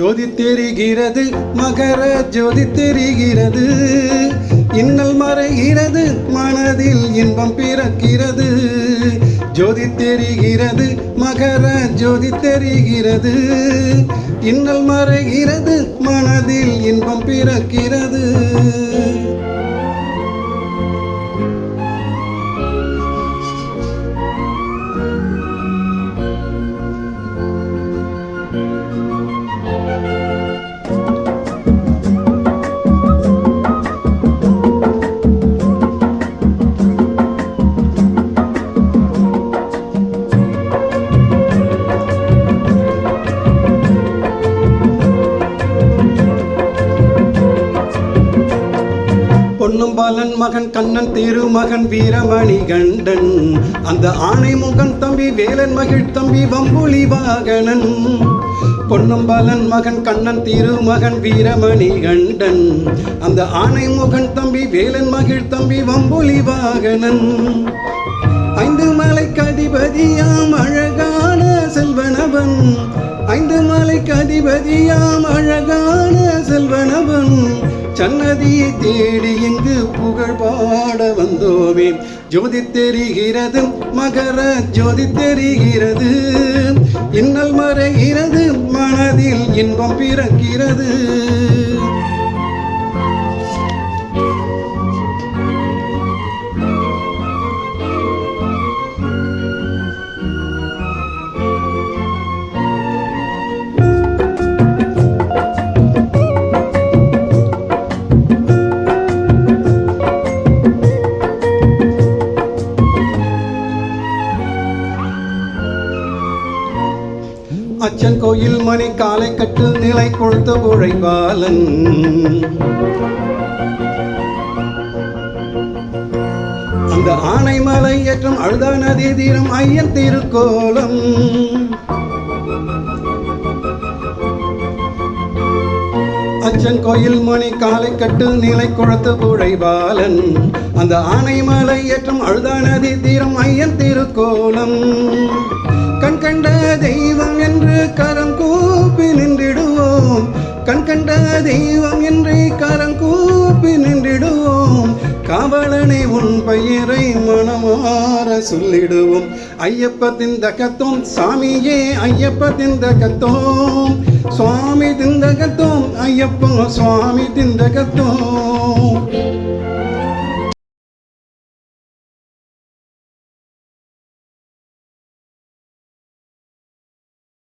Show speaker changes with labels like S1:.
S1: ஜோதி தெரிகிறது, மகர ஜோதி தெரிகிறது, இன்னல் மறைகிறது, மனதில் இன்பம் பிறக்கிறது. ஜோதி தெரிகிறது, மகர ஜோதி தெரிகிறது, இன்னல் மறைகிறது, மனதில் இன்பம் பிறக்கிறது. பொன்னும்பாலன் மகன் கண்ணன் திருமகன் வீரமணி கண்டன், அந்த ஆணை முகன் தம்பி வேலன் மகிழ் தம்பி வம்புலி வாகனன். பொன்னும்பாலன் மகன் கண்ணன் திருமகன் வீரமணி கண்டன், அந்த ஆணை முகன் தம்பி வேலன் மகிழ் தம்பி வம்புலி வாகனன். ஐந்து மலைக்கு அதிபதியாம் அழகான செல்வனவன், ஐந்து மலைக்கு அதிபதியாம் அழகான செல்வனவன். சன்னதியை தேடி இங்கு புகழ் பாட வந்தோமே. ஜோதி தெரிகிறது, மகர ஜோதி தெரிகிறது, இன்னல் மறைகிறது, மனதில் இன்பம் பிறக்கிறது. அச்சன் கோயில் மணி காலை கட்டு நிலை கொழுத்த உழைப்பாளன். அந்த ஆனை மலை ஏற்றம் அழுதா நதி தீரம் ஐயன் திருக்கோலம். அச்சன் கோயில் மணி காலை கட்டு நிலை கொழுத்த உழைப்பாளன். அந்த ஆனை மலை ஏற்றம் அழுதா நதி தீரம் ஐயன் திருக்கோலம். கண் கண்ட தெய்வம் என்று கரம் கூப்பி நின்றிடுவோம், கண் கண்ட தெய்வம் என்று கரம் கூப்பி நின்றிடுவோம். காவலனை உன் பெயரை மனமாற சொல்லிடுவோம். ஐயப்ப திந்தகத்தோம் சாமியே ஐயப்ப திந்தகத்தோம், சுவாமி திந்தகத்தோம் ஐயப்ப சுவாமி திந்தகத்தோம்.